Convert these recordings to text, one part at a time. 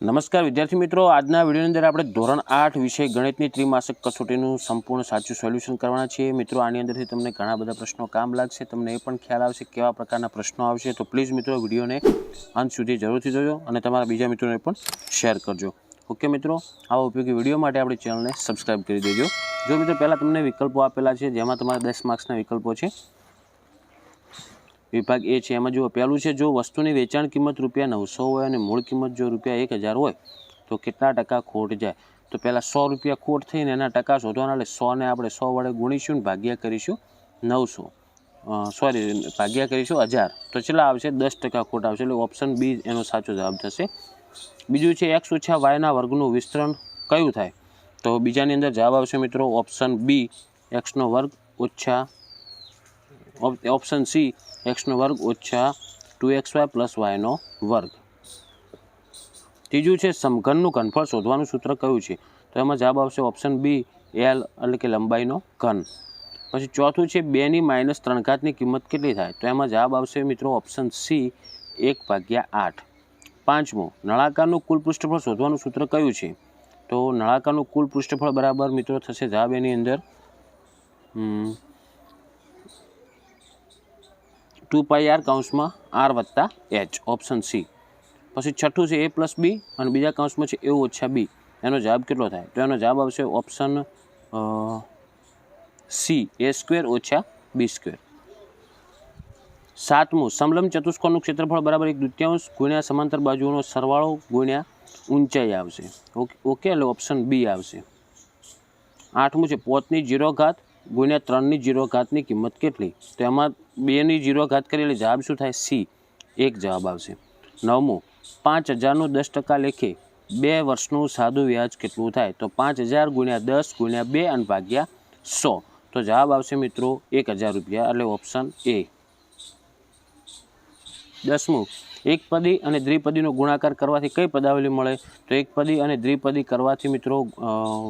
નમસ્કાર વિદ્યાર્થી મિત્રો, આજના વિડીયોની અંદર આપણે ધોરણ 8 વિષય ગણિતની ત્રિમાસિક કસોટીનું સંપૂર્ણ સાચું સોલ્યુશન કરવાના છીએ। મિત્રો, આની અંદરથી તમને ઘણા બધા પ્રશ્નો કામ લાગશે, તમને એ પણ ખ્યાલ આવશે કેવા પ્રકારના પ્રશ્નો આવશે। તો પ્લીઝ મિત્રો, વિડીયોને અંત સુધી જરૂરથી જોજો અને તમારા બીજા મિત્રોને પણ શેર કરજો। ઓકે મિત્રો, આવા ઉપયોગી વિડીયો માટે આપણી ચેનલને સબસ્ક્રાઈબ કરી દેજો। જો મિત્રો, પહેલાં તમને વિકલ્પો આપેલા છે, જેમાં તમારા 10 માર્ક્સના વિકલ્પો છે। વિભાગ એ છે, એમાં જો પહેલું છે, જો વસ્તુની વેચાણ કિંમત ₹900 હોય અને મૂળ કિંમત જો ₹1000 હોય તો કેટલા ટકા ખોટ જાય? તો પહેલાં ₹100 ખોટ થઈને એના ટકા શોધવાના, એટલે 100 ને આપણે 100 વડે ગુણીશું ને ભાગ્યા કરીશું 900, ભાગ્યા કરીશું 1000, તો કેટલા આવશે? 10% ખોટ આવશે, એટલે ઓપ્શન બી એનો સાચો જવાબ થશે। બીજું છે, x ઓછા વાયના વર્ગનું વિસ્તરણ કયું થાય? તો બીજાની અંદર જવાબ આવશે મિત્રો ઓપ્શન બી x નો વર્ગ ઓછા, ઓપ્શન સી x નો વર્ગ ઓછા 2xy પ્લસ y નો વર્ગ। ત્રીજું છે, સમઘનનું ઘનફળ શોધવાનું સૂત્ર કયું છે? તો એમાં જવાબ આવશે ઓપ્શન બી L એટલે કે લંબાઈનો ઘન। પછી ચોથું છે, 2 - 3 કિંમત કેટલી થાય? તો એમાં જવાબ આવશે મિત્રો ઓપ્શન સી 1/8। પાંચમું, નળાકારનું કુલ પૃષ્ઠફળ શોધવાનું સૂત્ર કયું છે? તો નળાકારનું કુલ પૃષ્ઠફળ બરાબર મિત્રો થશે જવાબ એની અંદર 2πr કૌંસમાં r વત્તા h, ઓપ્શન સી। પછી છઠ્ઠું છે, a પ્લસ બી અને બીજા કૌંસમાં છે a ઓછા બી, એનો જવાબ કેટલો થાય? તો એનો જવાબ આવશે ઓપ્શન સી a² ઓછા b²। સાતમું, સમલંબ ચતુષ્કોણનું ક્ષેત્રફળ બરાબર 1/2 ગુણ્યા સમાંતર બાજુઓનો સરવાળો ગુણ્યા ઊંચાઈ આવશે। ઓકે, એટલે ઓપ્શન બી આવશે। આઠમું છે, 5ની 0 ઘાત ગુણ્યા 3ની 0 ઘાતની કિંમત કેટલી? તો એમાં 2ની 0 ઘાત કરી એટલે જવાબ શું થાય? સી 1 જવાબ આવશે। નવમું, 5000નું 10% લેખે 2 વર્ષનું સાદું વ્યાજ કેટલું થાય? તો 5000 ગુણ્યા 10 ગુણ્યા 2 અને ભાગ્યા 100, તો જવાબ આવશે મિત્રો ₹1000, એટલે ઓપ્શન એ। દસમું, એકપદી અને દ્વિપદીનો ગુણાકાર કરવાથી કઈ પદાવલી મળે? તો એકપદી અને દ્વિપદી કરવાથી મિત્રો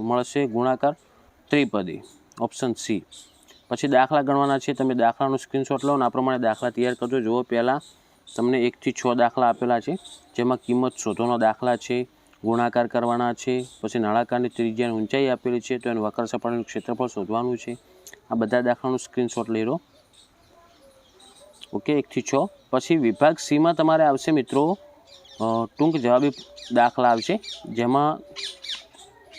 મળશે ગુણાકાર ત્રિપદી, ઓપ્શન સી। પછી દાખલા ગણવાના છે, તમે દાખલાનો સ્ક્રીનશોટ લો અને આ પ્રમાણે દાખલા તૈયાર કરજો। જુઓ, પહેલાં તમને 1 થી 6 દાખલા આપેલા છે, જેમાં કિંમત શોધવાનો દાખલા છે, ગુણાકાર કરવાના છે, પછી નળાકારની ત્રિજ્યાની ઊંચાઈ આપેલી છે, તો એનું વક્ર સપાટીનું ક્ષેત્રફળ શોધવાનું છે। આ બધા દાખલાનું સ્ક્રીનશોટ લઈ લો। ઓકે, 1 થી 6। પછી વિભાગ સીમાં તમારે આવશે મિત્રો ટૂંક જવાબી દાખલા આવશે, જેમાં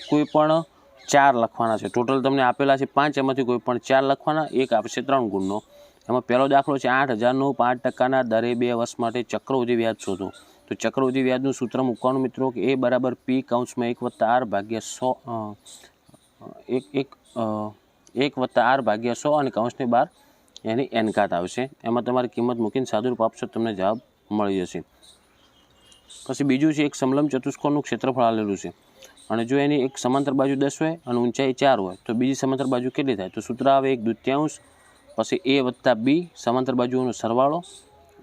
કોઈ પણ 4 લખવાના છે। ટોટલ તમને આપેલા છે 5, એમાંથી કોઈ પણ 4 લખવાના, એક આપશે 3 ગુણનો। એમાં પહેલો દાખલો છે, 8000નું 5%ના દરે 2 વર્ષ માટે ચક્રવૃદ્ધિ વ્યાજ શોધો। તો ચક્રવૃદ્ધિ વ્યાજનું સૂત્ર મૂકવાનું મિત્રો કે એ બરાબર પી કૌંસમાં 1/r/100 અને કૌંસની બહાર એની n ઘાત આવશે। એમાં તમારી કિંમત મૂકીને સાદુરૂપ આપશો, તમને જવાબ મળી જશે। પછી બીજું છે, એક સમલંબ ચતુષ્કોણનું ક્ષેત્રફળ આલેલું છે અને જો એની એક સમાંતર બાજુ 10 હોય અને ઊંચાઈ 4 હોય તો બીજી સમાંતર બાજુ કેટલી થાય? તો સૂત્ર આવે 1/2, પછી a વત્તા બી સમાંતર બાજુઓનો સરવાળો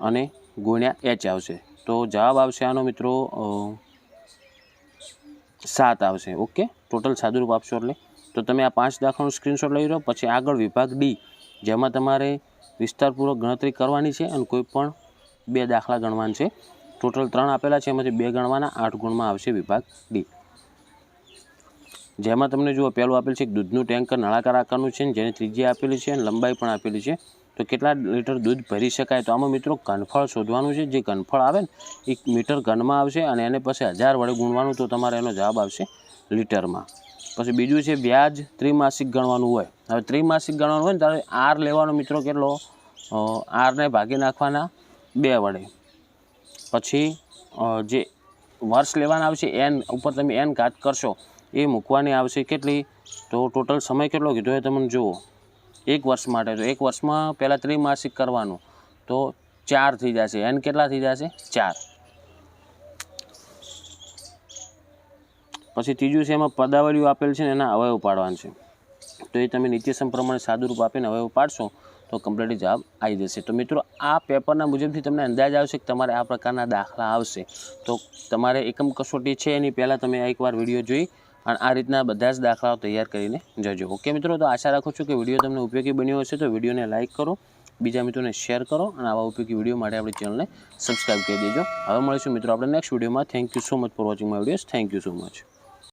અને ગુણ્યા h આવશે। તો જવાબ આવશે આનો મિત્રો 7 આવશે। ઓકે, ટોટલ સાદુરૂપ આપશો એટલે। તો તમે આ 5 દાખલાનું સ્ક્રીનશોટ લઈ લો। પછી આગળ વિભાગ ડી, જેમાં તમારે વિસ્તારપૂર્વક ગણતરી કરવાની છે અને કોઈ પણ 2 દાખલા ગણવાના છે। ટોટલ 3 આપેલા છે, એમાંથી 2 ગણવાના, 8 ગુણમાં આવશે વિભાગ ડી, જેમાં તમને જુઓ પહેલું આપેલ છે, દૂધનું ટેન્કર નળાકાર આકારનું છે, જેની ત્રિજ્યા આપેલી છે અને લંબાઈ પણ આપેલી છે। તો કેટલા લીટર દૂધ ભરી શકાય? તો આમાં મિત્રો ઘનફળ શોધવાનું છે। જે ઘનફળ આવે ને એ મીટર ઘનમાં આવશે અને એને પછી 1000 વડે ગુણવાનું, તો તમારે એનો જવાબ આવશે લીટરમાં। પછી બીજું છે, વ્યાજ ત્રિમાસિક ગણવાનું હોય। હવે ત્રિમાસિક ગણવાનું હોય ને ત્યારે આર લેવાનો મિત્રો કેટલો? આરને ભાગી નાખવાના 2 વડે। પછી જે વર્ષ લેવાના આવશે n ઉપર તમે n ઘાત કરશો એ મૂકવાની આવશે કેટલી? તો ટોટલ સમય કેટલો કીધો એ તમને જુઓ, 1 વર્ષ માટે। તો 1 વર્ષમાં પહેલાં ત્રિમાસિક કરવાનું, તો 4 થઈ જશે, n કેટલા થઈ જશે? 4। પછી ત્રીજું છે, એમાં પદાવલીઓ આપેલ છે ને એના અવયવ પાડવાના છે। તો એ તમે નિત્યસમ પ્રમાણે સાદુરૂપ આપીને અવયવ પાડશો તો કમ્પ્લીટ જવાબ આવી જશે। તો મિત્રો, આ પેપરના મુજબથી તમને અંદાજ આવશે કે તમારે આ પ્રકારના દાખલા આવશે। તો તમારે એકમ કસોટી છે એની પહેલાં તમે એકવાર વિડીયો જોઈ અને આ રીતના બધા જ દાખલાઓ તૈયાર કરીને જજો। ઓકે મિત્રો, તો આશા રાખું છું કે વિડીયો તમને ઉપયોગી બન્યો હશે। તો વિડીયોને લાઇક કરો બીજા મિત્રોને શેર કરો અને આવા ઉપયોગી વિડીયો માટે આપણી ચેનલને સબસ્ક્રાઈબ કરી દેજો. હવે મળીશું મિત્રો આપણે નેક્સ્ટ વિડીયોમાં. Thank you so much for watching my videos. Thank you so much.